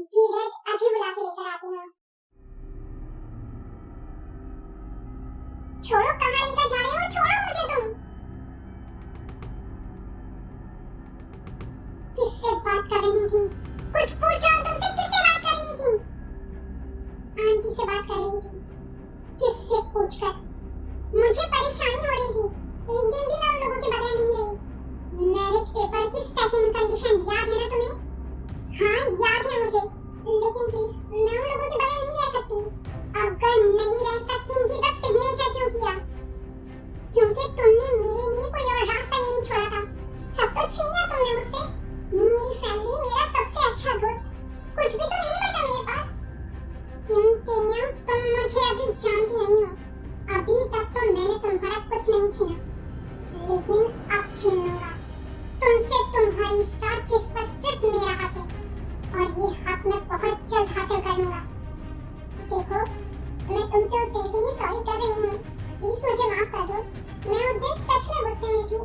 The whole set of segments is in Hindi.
जी डैड, अभी बुला के लेकर आती हूँ। छोड़ो, कहाँ लेकर जा रहे हो? छोड़ो मुझे तुम। किससे बात कर रही थी? कुछ पूछ रहा हूँ तुमसे, किससे बात कर रही थी? आंटी से बात कर रही थी। किससे पूछकर? मुझे परेशानी हो रही थी। एक दिन भी मैं उन लोगों के बगैर नहीं रही। मैरिज पेपर की सेकंड कंडीशन याद है ना तुम्हें? हाँ याद है मुझे, लेकिन प्लीज मैं उन लोगों के बगैर नहीं रह सकती। अगर नहीं रह सकती थी तो सिग्नेचर क्यों किया? क्योंकि तुमने मेरे लिए कोई और रास्ता ही नहीं छोड़ा था। सब तो छीन लिया तुमने मुझसे। मेरी फैमिली, मेरा सबसे अच्छा दोस्त, कुछ भी तो नहीं बचा मेरे पास। क्योंकि तुम मुझे अभी जानती नहीं हो। अभी तक तो मैंने तुम्हारा कुछ नहीं छीना, लेकिन अब छीन लूंगा। तुमसे तुम्हारी साजिश पर सिर्फ मेरा हक है, और ये हक मैं बहुत जल्द हासिल कर लूंगा। देखो, मैं तुमसे उस दिन के लिए सॉरी कर रही हूँ। प्लीज मुझे माफ कर दो। मैं उस दिन सच में गुस्से में थी,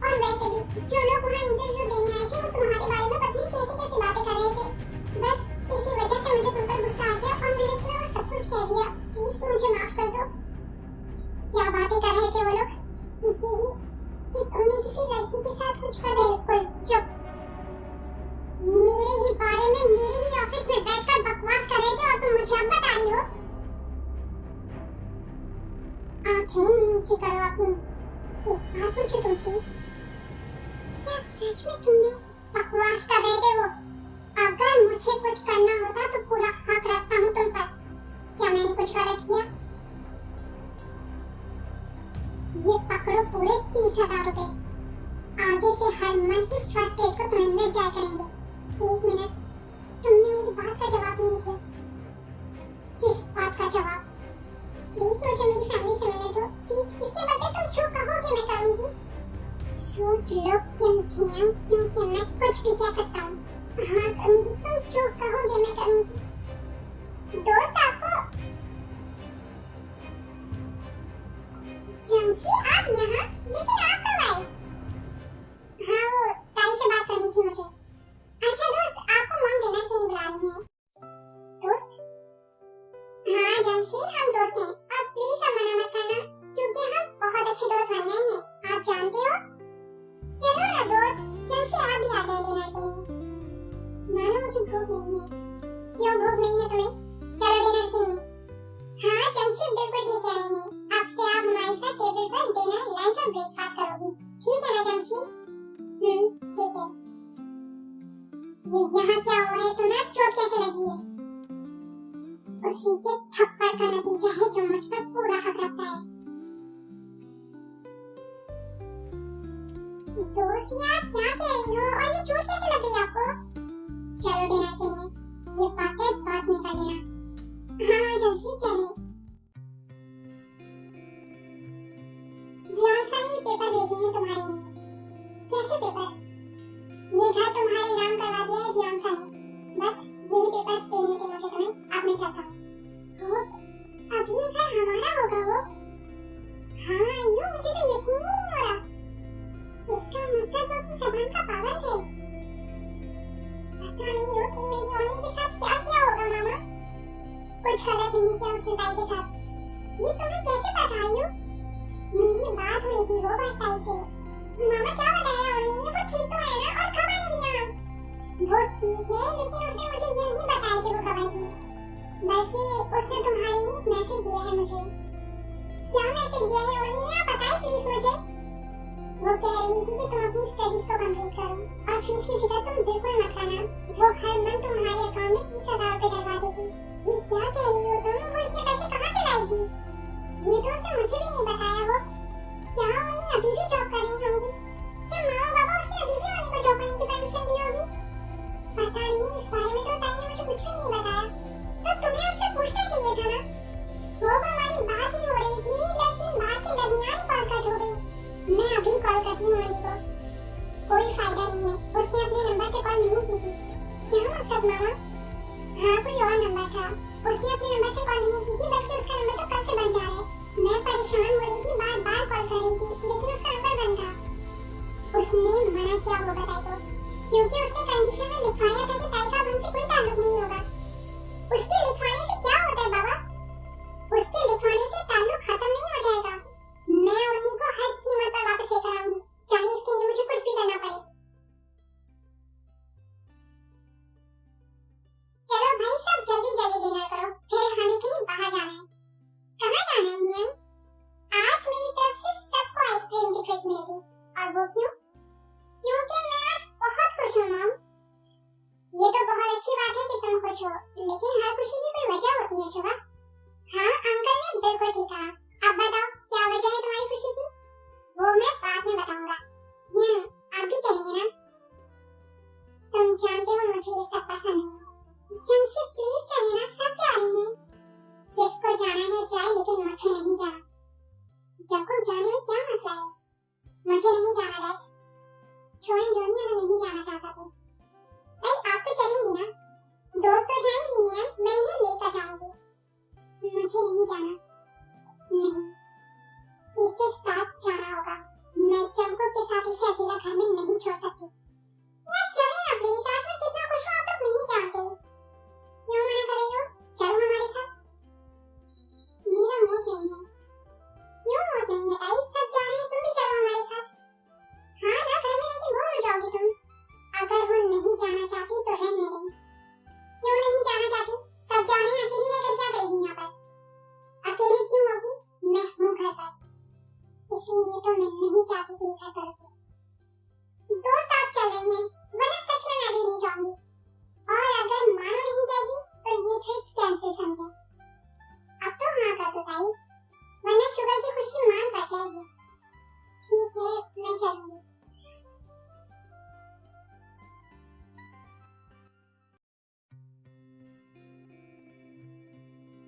और वैसे भी जो लोग वहाँ इंटरव्यू देने आए थे वो तुम्हारे बारे में पता नहीं कैसी-कैसी बातें कर रहे थे। बस इसी वजह से मुझे तुम पर गुस्सा आ गया और मैंने तुम्हें वो सब कुछ कह दिया। प्लीज मुझे माफ कर दो। क्या बातें कर रहे थे वो लोग? यही कि तुमने किसी लड़की के साथ कुछ कर रहे। चुप। मेरे ही बारे में मेरे ही ऑफिस में बैठकर बकवास कर रहे थे और तुम मुझे अब बता रही हो? आंखें नीचे करो अपनी। एक बात पूछूं तुमसे, क्या सच में तुमने बकवास कर रहे थे वो? अगर मुझे कुछ करना होता तो पूरा हक रखता हूँ तुम पर। क्या मैंने कुछ गलत किया? ये पकड़ो पूरे 30,000 रुपए। आगे से हर मंथ की फर्स्ट डेट को तुम्हें मिल जाया करेंगे। एक मिनट, तुमने मेरी बात का जवाब नहीं दिया। किस बात का जवाब? प्लीज मुझे मेरी फैमिली से मिलने दो। प्लीज, इसके बदले तुम जो कहोगे मैं करूंगी। सोच लो क्योंकि मैं कुछ भी कह सकता हूँ। हाँ करूंगी, तुम जो कहोगे मैं करूंगी। दोस्त आपको जंशी, आप यहाँ? लेकिन आप कब आए? हाँ वो ताई से बात करनी थी मुझे। अच्छा दोस्त, आपको मॉम डिनर के लिए बुला रही है। दोस्त? हाँ जंशी, हम दोस्त हैं, और प्लीज अब मना मत करना, क्योंकि हम बहुत अच्छे दोस्त बन गए हैं, आप जानते हो। चलो ना दोस्त, जंशी आप भी आ जाए डिनर के लिए। मानो मुझे भूख नहीं है। क्यों भूख नहीं है तुम्हें? चलो डिनर के लिए। हाँ जंशी बिल्कुल ठीक कह रही हैं। अब से आप हमारे साथ टेबल पर डिनर, लंच और ब्रेकफास्ट करोगी, ठीक है ना जंशी? ठीक है। ये यहाँ क्या हुआ है तुम्हें? चोट कैसे लगी है? उसी के थप्पड़ का नतीजा है जो मुझ पर पूरा हक रखता है। दोस्त यार क्या कह रही हो? और ये चोट कैसे लग गई आपको? चलो डिनर के लिए, ये बातें बाद में कर लेना। हाँ जंशी चले। जियान ने पेपर भेजे हैं तुम्हारे लिए। कैसे पेपर? ये घर तुम्हारे नाम करवा दिया है जियान ने। बस यही पेपर्स देने थे मुझे तुम्हें, अब मैं चलता हूँ। अब ये घर हमारा होगा वो? हाँ यो, मुझे तो यकीन ही नहीं हो रहा। इसका मतलब वो अपनी ज़बान का पाबंद है। पता नहीं उसने मेरी मम्मी के साथ क्या किया होगा मामा। कुछ गलत नहीं किया उसने ताई के साथ। ये तुम्हें कैसे पता आयु? मेरी बात हुई थी वो बस ताई से। मामा क्या बताया उन्होंने? वो ठीक तो है ना? और कब आएंगी यहाँ? वो ठीक है, लेकिन उसने मुझे ये नहीं बताया कि वो कब आएगी, बल्कि उसने तुम्हारे लिए एक मैसेज दिया है मुझे। क्या मैसेज दिया है उन्होंने? आप बताएं प्लीज मुझे। वो कह रही थी कि तुम अपनी स्टडीज को कंप्लीट करो और फीस की फिक्र तुम बिल्कुल मत करना। वो हर मंथ तुम्हारे अकाउंट में 30,000 रुपए डलवा देगी। ये क्या कह रही हो तुम? वो इतने पैसे कहाँ से लाएगी? ये तो उसने मुझे भी नहीं बताया। वो क्या उन्हें अभी भी जॉब कर रही होंगी? क्या मामा बाबा उसने अभी भी उन्हें को जॉब करने की परमिशन दी होगी? पता नहीं, इस बारे में तो ताई ने मुझे कुछ भी नहीं बताया। तो तुम्हें उससे पूछना चाहिए था ना। वो हमारी बात ही हो रही थी, लेकिन बात के दरमियान ही कॉल कट हो गई। मैं अभी कॉल करती हूँ अली को। कोई फायदा नहीं है, उसने अपने नंबर से कॉल नहीं की थी। क्या मतलब मामा? हाँ कोई और नंबर था, उसने अपने नंबर से कॉल नहीं की थी, बल्कि उसका नंबर तो कल से बंद जा रहा है। मैं परेशान हो रही थी, बार बार कॉल कर रही थी, लेकिन उसका नंबर बंद था। उसने मना किया होगा ताई को, क्योंकि उसने कंडीशन में लिखवाया था कि ताई का हमसे कोई ताल्लुक नहीं होगा। हो, लेकिन हर खुशी की कोई वजह होती है शुभा। हाँ, अंकल ने बिल्कुल ठीक कहा। अब बताओ क्या वजह है तुम्हारी खुशी की? वो मैं बाद में बताऊंगा। आप भी चलेंगे ना? तुम जानते हो मुझे ये सब पसंद नहीं। जमशीद प्लीज चले ना, सब जा रहे हैं। जिसको जाना है जाए, लेकिन मुझे नहीं जाना। जंकुक जाने में क्या मसला है? मुझे नहीं जाना डैड। छोड़ें जोनी, अगर नहीं जाना चाहता तो। भाई आप तो चलेंगी ना? दोस्त तो जाएंगी ही हैं, मैं इन्हें लेकर जाऊंगी। मुझे नहीं जाना। नहीं, इसे साथ जाना होगा। मैं जंकुक के साथ इसे अकेला घर में नहीं छोड़ सकती। यार चलें ना प्लीज, आज मैं कितना खुश हूँ आप लोग नहीं जानते। क्यों मना कर रही हो? चलो हमारे साथ। मेरा मूड नहीं है। क्यों मूड नहीं है गाइस? सब जा रहे हैं, तुम भी चलो हमारे साथ। हाँ ना, घर में रह के बोर हो जाओगी तुम। अगर वो नहीं जाना चाहती तो रहने दें। क्यों नहीं जाना चाहती? सब जा रहे हैं, अकेली रहकर क्या करेगी यहाँ पर? अकेली क्यों होगी? मैं हूँ घर पर, इसीलिए तो मैं नहीं चाहती कि घर पर रुके। दोस्त आप चल रही हैं, वरना सच में मैं भी नहीं जाऊंगी। और अगर मानो नहीं जाएगी तो ये ट्रिप कैंसिल समझे। अब तो हाँ कर दो ताई, वरना शुगर की खुशी मान पड़ जाएगी। ठीक है, मैं चलूंगी।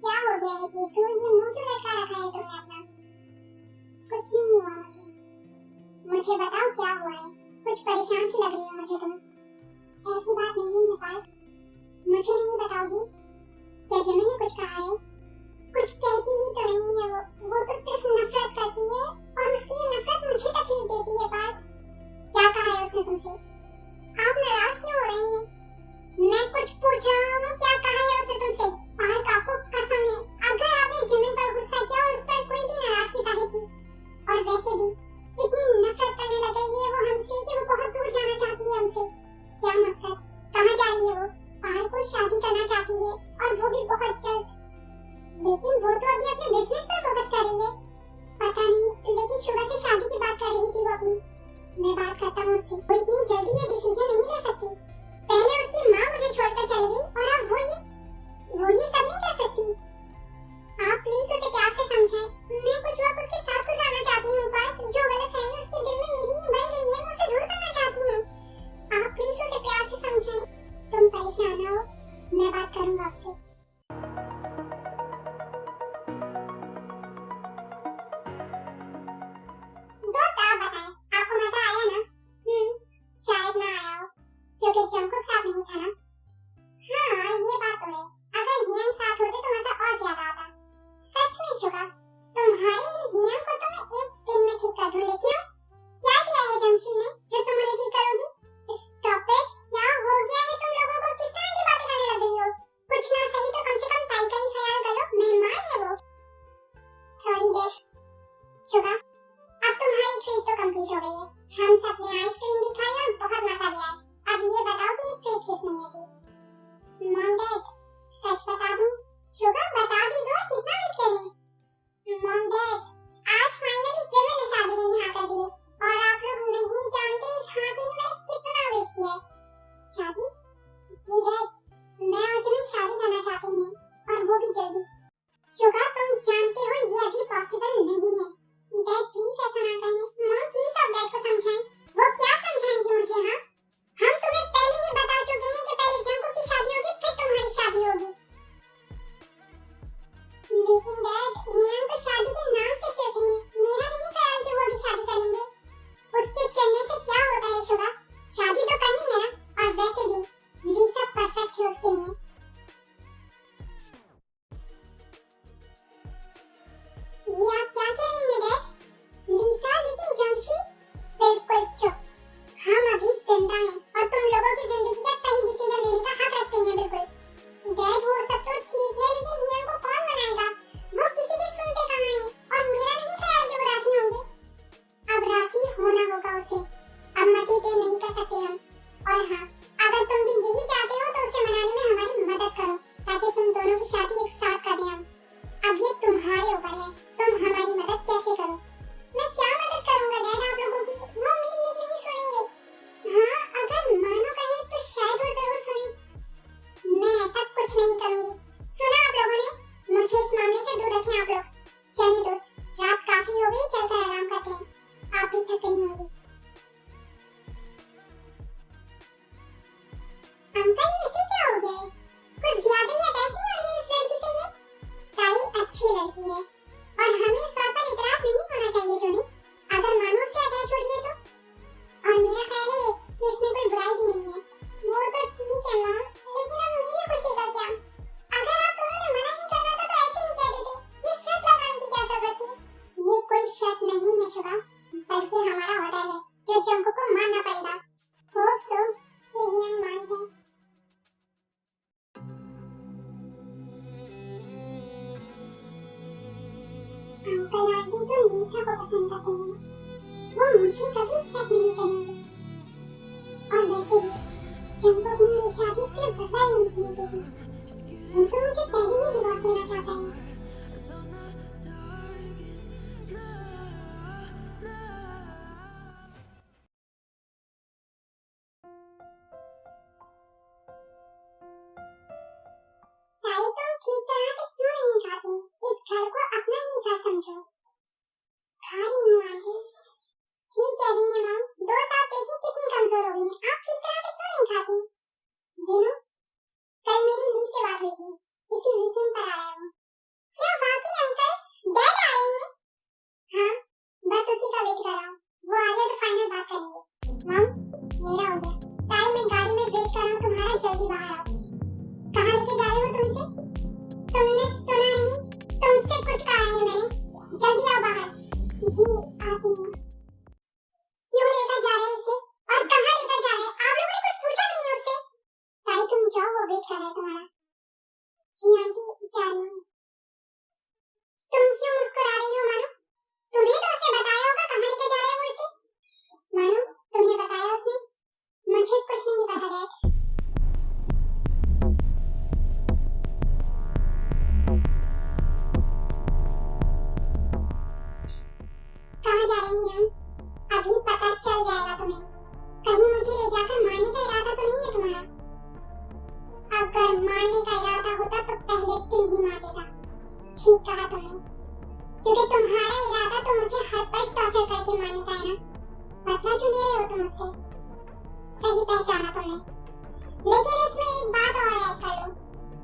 क्या हो गया है जीसू, ये मुंह क्यों लटका रखा है तुमने अपना? कुछ नहीं हुआ मुझे बताओ क्या हुआ है? कुछ परेशान सी लग रही हो मुझे तुम। ऐसी बात नहीं है पार्क, मुझे नहीं बताओगी? क्या जिमिन ने कुछ कहा है? कुछ कहती ही तो नहीं है वो तो सिर्फ नफरत करती है, और उसकी ये नफरत मुझे तकलीफ देती है पार्क। क्या कहा है उसने तुमसे? आप नाराज क्यों हो रहे हैं? मैं कुछ पूछ रहा हूँ, क्या कहा है उसने तुमसे? पार्क आपको कसम है, अगर आपने जिमिन पर गुस्सा किया और उस पर कोई भी नाराजगी जाहिर की, और वैसे भी इतनी नफरत करने लग गई है वो हमसे कि वो बहुत दूर जाना चाहती है हमसे। क्या मकसद? कहाँ जा रही है वो? पार्क को शादी करना चाहती है, और वो भी बहुत जल्द। लेकिन वो तो अभी अपने बिजनेस पर फोकस कर रही है। पता नहीं, लेकिन शुगर से शादी की बात कर रही थी वो अपनी। मैं बात करता हूँ उससे, वो इतनी जल्दी ये डिसीजन नहीं ले सकती। पहले उसकी माँ मुझे छोड़कर चली गई, और अब वो ये सब नहीं कर सकती। आप प्लीज उसे प्यार से समझाएं। मैं कुछ वक्त उसके साथ गुजारना चाहती हूँ, पर जो गलतफहमी उसके दिल में मेरी में बन गई है, मैं उसे दूर करना चाहती हूँ। आप प्लीज उसे प्यार से समझाएं। तुम परेशान ना हो, मैं बात करूंगा उससे। दोस्त आप बताएं, आपको मजा आया ना? शायद ना आया हो, क्योंकि जंकुक साथ नहीं था ना। हाँ ये बात तो है, अगर हियन साथ होते तो मजा और ज्यादा आता। सच में शुगर, तुम्हारे इन हियन को तो मैं एक दिन में ठीक कर दूं, लेकिन क्या किया है जमशी ने जो तुम उन्हें ठीक करोगी? स्टॉप इट, क्या हो गया है तुम लोगों को? किस तरह की बातें करने लग गई हो? कुछ ना सही तो कम से कम ताई का ही ख्याल करो, मेहमान है वो। Sorry dad. शुगर, अब तुम्हारी ट्रीट तो कंप्लीट हो गई है। हम सब ने आइसक्रीम भी खाई और बहुत मजा भी आया। अब ये बताओ कि ये ट्रीट किसने ली थी? मॉम डैड, सच बता दूं? शुगर बता भी दो, कितना वेट करें? मॉम डैड, आज फाइनली जिमिन ने शादी के लिए हाँ कर दी, और आप लोग नहीं जानते इस हाँ के लिए मैंने कितना वेट किया है। शादी? जी डैड, मैं और जिमिन शादी करना चाहते हैं, और वो भी जल्दी। शुगर तुम जानते हो ये अभी पॉसिबल नहीं है। डैड प्लीज ऐसा ना कहें। मॉम प्लीज आप डैड को समझाएं। वो क्या समझाएंगे मुझे? हाँ, हम तुम्हें पहले ही बता चुके हैं कि पहले जंकुक की शादी होगी, फिर तुम्हारी शादी होगी। लेकिन डैड, हियन तो शादी के नाम से चिढ़ते हैं। मेरा नहीं ख्याल कि वो भी शादी करेंगे। उसके चिढ़ने से क्या होता है शुगर? शादी तो करनी है ना, और वैसे भी लीसा परफेक्ट है उसके लिए। ये आप क्या कह रही हैं डैड? लीसा, लेकिन जमशी? बिल्कुल करूंगी। सुना आप लोगों ने, मुझे इस मामले से दूर रखें आप लोग। चलिए दोस्त, रात काफी हो गई, चलकर आराम करते हैं। आप भी थक गई होंगी। अंकल ये इसे क्या हो गया है? कुछ ज्यादा ही अटैच नहीं हो रही है इस लड़की से ये? ताई अच्छी लड़की है और हमें इस बात पर इतराज नहीं होना चाहिए जोनी, अगर मानो उससे अटैच हो रही है तो। और मेरा ख्याल है कि इसमें कोई बुराई भी नहीं है। वो तो ठीक है मॉम, लेकिन अब मेरी खुशी का क्या? अगर आप दोनों ने मना ही करना था तो ऐसे ही कह देते। ये शर्त लगाने की क्या जरूरत थी? ये कोई शर्त नहीं है शुभा, बल्कि हमारा ऑर्डर है जो जंको को मानना पड़ेगा। होप सो कि ये मान जाए। अंकल आंटी तो लीसा को पसंद करते हैं, वो मुझे कभी एक्सेप्ट नहीं करेंगे। और वैसे भी जंको अपनी ये शादी सिर्फ बदला लेने के लिए की थी। वो तो मुझे पहले ही डिवोर्स देना चाहता है। ताई तुम ठीक तरह से क्यों नहीं खाती? इस घर को अपना ही घर समझो। खा रही हूँ आंटी। ठीक कह रही है मॉम, 2 साल देखी कितनी कमजोर हो गई है। आप ठीक तरह से क्यों नहीं खाती? जीनू, कल मेरी ली से बात हुई थी, इसी वीकेंड पर आ रहा है वो। क्या वाकई अंकल डैड आ रहे हैं? हाँ, बस उसी का वेट कर रहा हूँ। वो आ जाए तो फाइनल बात करेंगे। मॉम मेरा हो गया। ताई मैं गाड़ी में वेट कर रहा हूँ तुम्हारा, जल्दी बाहर आओ। कहाँ लेके जा रहे हो तुम इसे? तुमने सुना नहीं? तुमसे कुछ कहा है मैंने, जल्दी आओ बाहर। जी आती हूँ। क्यों लेकर जा रहे हैं इसे और कहाँ लेकर जा रहे हैं? आप लोगों ने कुछ पूछा भी नहीं उससे? ताई तुम जाओ, वो वेट कर रहा है तुम्हारा। जी आंटी जा रही हूँ। तुम क्यों मुस्कुरा रही हो मानो? तुम्हें तो उसने बताया होगा कहाँ लेकर जा रहे हो इसे। मानो तुम्हें बताया उसने? मुझे कुछ नहीं पता डैड। कहाँ जा रही हैं हम? अभी पता चल जाएगा तुम्हें। कहीं मुझे ले जाकर मारने का इरादा तो नहीं है तुम्हारा? अगर मारने का इरादा होता तो पहले दिन ही मार देता। ठीक कहा तुमने, क्योंकि तुम्हारा इरादा तो मुझे हर पल टॉर्चर करके मारने का है ना। बदला जो ले रहे हो तुम मुझसे, सही पहचाना तुमने। लेकिन इसमें एक बात और ऐड कर लो,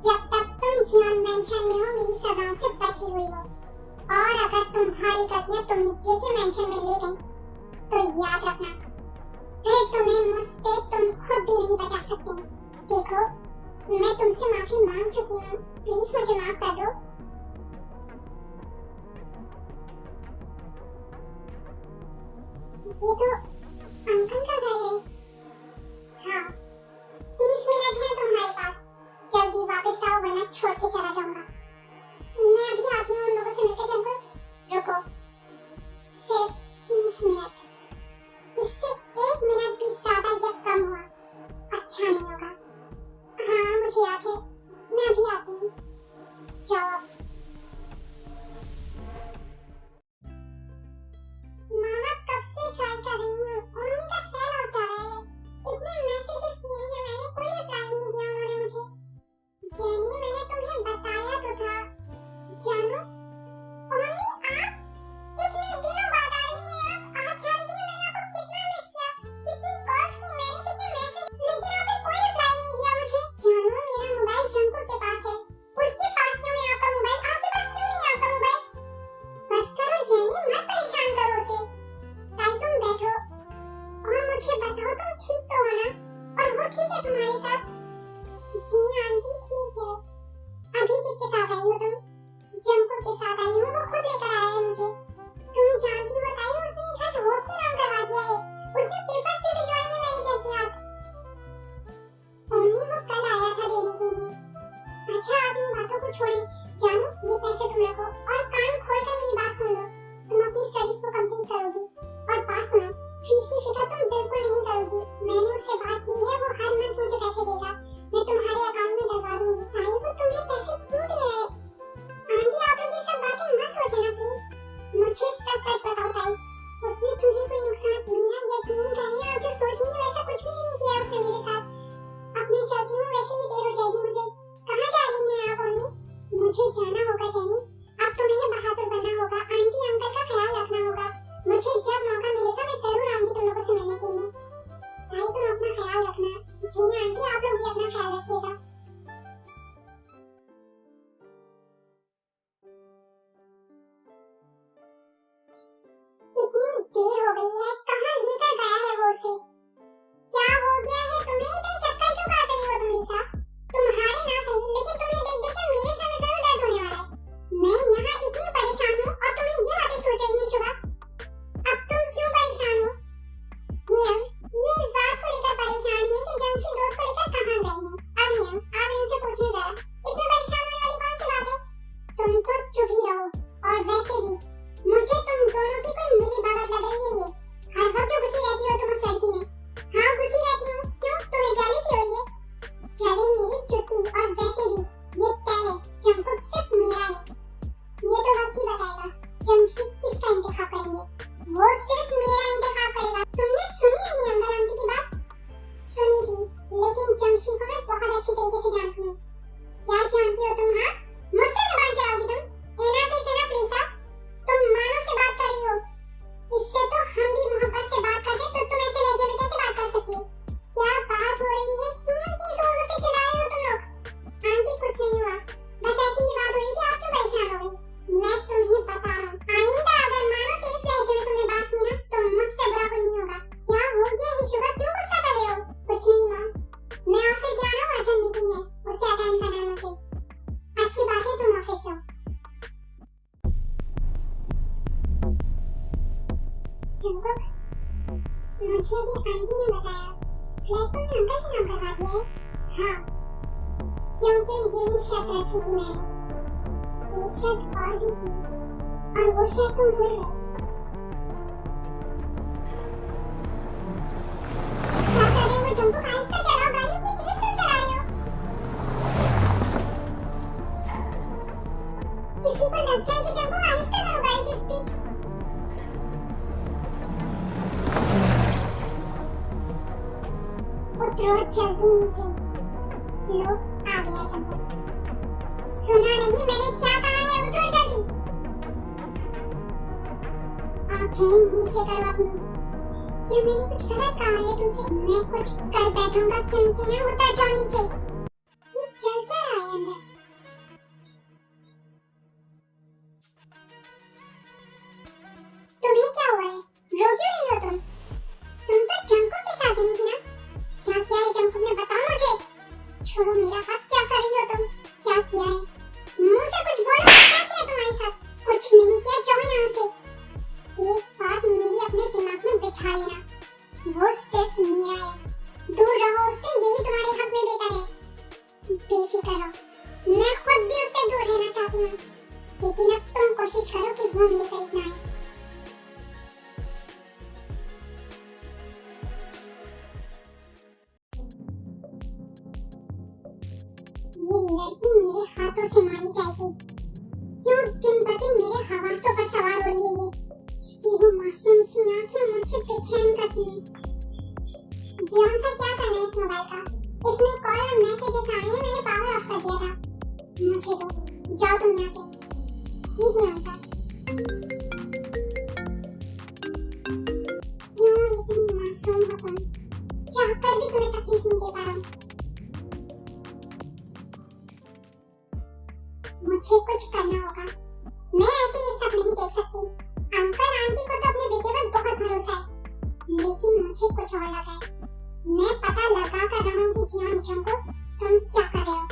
जब तक तुम जियोन मेंशन में हो मेरी सजाओं से बची हुई हो, और अगर तुम्हारी गलतियां तुम्हें जेके मेंशन में ले गई तो याद रखना, फिर तुम्हें मुझसे तुम खुद भी नहीं बचा सकते। देखो मैं तुमसे माफी मांग चुकी हूँ, प्लीज मुझे माफ कर दो। ये तो अंकल का घर है। हाँ 30 मिनट है तुम्हारे पास, जल्दी वापस आओ वरना छोड़ के चला जाऊंगा। मैं अभी आती हूँ उन लोगों से मिलकर। जंगल रुको, सिर्फ 30 मिनट, इससे 1 मिनट भी ज्यादा या कम हुआ अच्छा नहीं होगा। हाँ मुझे याद है, मैं अभी आती हूँ, जाओ अब। मामा कब से ट्राई कर रही हूँ, मम्मी का सेल हो जा रहा है। इतने मैसेजेस किए हैं मैंने, कोई रिप्लाई नहीं दिया उन्होंने मुझे। जेनी मैंने तुम्हें बताया तो था। जानू मम्मी आप इतने दिनों बाद आ रही हैं। आप जानती हैं मैंने आपको कितना मिस किया, कितनी कॉल्स की मैंने, कितने मैसेज, लेकिन आपने कोई रिप्लाई नहीं दिया मुझे। जानू मेरा मोबाइल जंको के पास है, उसके पास क्यों है आपका मोबाइल? आपके पास क्यों नहीं है आपका मोबाइल? बस करो जेनी, मत परेशान करो उसे। ताई तुम बैठो और मुझे बताओ तुम ठीक तो हो ना, और वो ठीक है तुम्हारे साथ? जी आंटी ठीक है। अभी किसके साथ आई हो तुम? जंको के साथ आई हूँ, वो खुद लेकर आया है मुझे। तुम जानती हो ताई, उसने ये घर होप के नाम करवा दिया है, उसने पेपर्स भी भिजवाए हैं मैनेजर के हाथ। ओनली वो कल आया था देने के लिए। अच्छा आप इन बातों को छोड़िए, जानू ये पैसे तुम रखो और कान खोलकर मेरी बात सुन लो। तुम अपनी स्टडीज को कंप्लीट करोगी और पास होना, फीस की फिक्र तुम बिल्कुल नहीं करोगी। मैंने उससे बात की है, वो हर मंथ मुझे पैसे देगा, मैं तुम्हारे अकाउंट में डलवा दूंगी। ताई वो तुम्हें पैसे क्यों दे रहा है? आंटी आप लोग ये सब बातें मत सोचो ना प्लीज, मुझे सच सच बताओ ताई, उसने तुम्हें कोई नुकसान, मेरा यकीन करिए आप जो सोच रही है वैसा कुछ भी नहीं किया उसने मेरे साथ। अब मैं चाहती हूँ वैसे ही देर हो जाएगी मुझे। कहाँ जा रही मुझे अभी आंटी ने बताया फ्लैट तुमने अंकल के नाम करवा दिया है। हाँ, क्योंकि यही शर्त रखी थी मैंने। एक शर्त और भी थी और वो शर्त तुम भूल गए। क्या कर रहे हो जंपू? आहिस्ता चलाओ गाड़ी, इतनी तेज क्यों चला रहे हो? किसी को लग जाएगी जंपू, आहिस्ता करो गाड़ी की स्पीड। उतरो जल्दी नीचे। लो आ गया जंपू। सुना नहीं मैंने क्या कहा है? उतरो जल्दी। आंखें नीचे करो अपनी। क्या मैंने कुछ गलत कहा है तुमसे? मैं कुछ कर बैठूंगा, कीमती है, उतर जाओ नीचे। ये चल क्या रहा है अंदर? तुम्हें क्या हुआ है? रो क्यों रही हो तुम? तुम तो जंकू के साथ गई थी ना? क्या किया है जंकू ने? बताओ मुझे। छोड़ो मेरा हाथ, क्या कर रही हो तुम? क्या किया है? मुंह से कुछ बोलो। क्या किया तुम्हारे साथ? कुछ नहीं किया, जाओ यहाँ से। एक बात मेरी अपने दिमाग में बिठा लेना, वो सिर्फ मेरा है। दूर रहो उससे, यही तुम्हारे हक में बेहतर है। बेफिक्र रहो, मैं खुद भी उससे दूर रहना चाहती हूँ, लेकिन अब तुम कोशिश करो कि वो मेरे करीब ना आए। ये लड़की मेरे हाथों से मारी जाएगी। क्यों दिन ब दिन मेरे हवासों पर सवार हो रही है ये? इसकी वो मासूम सी आंखें मुझे बेचैन करती हैं। जियोन से क्या करना है इस मोबाइल का? इसमें कॉल और मैसेजेस आए हैं, मैंने पावर ऑफ कर दिया था। मुझे दो, जाओ तुम यहाँ से। जी जियोन सर। क्यों इतनी मासूम हो तुम? चाहकर भी तुम्हें तकलीफ नहीं दे पा रहा हूँ। मुझे कुछ करना होगा, मैं ऐसे ये सब नहीं देख सकती। अंकल आंटी को तो अपने बेटे पर बहुत भरोसा है, लेकिन मुझे कुछ और लगा है। मैं पता लगा कर रहा हूँ कि जियोन जंगो तुम क्या कर रहे हो।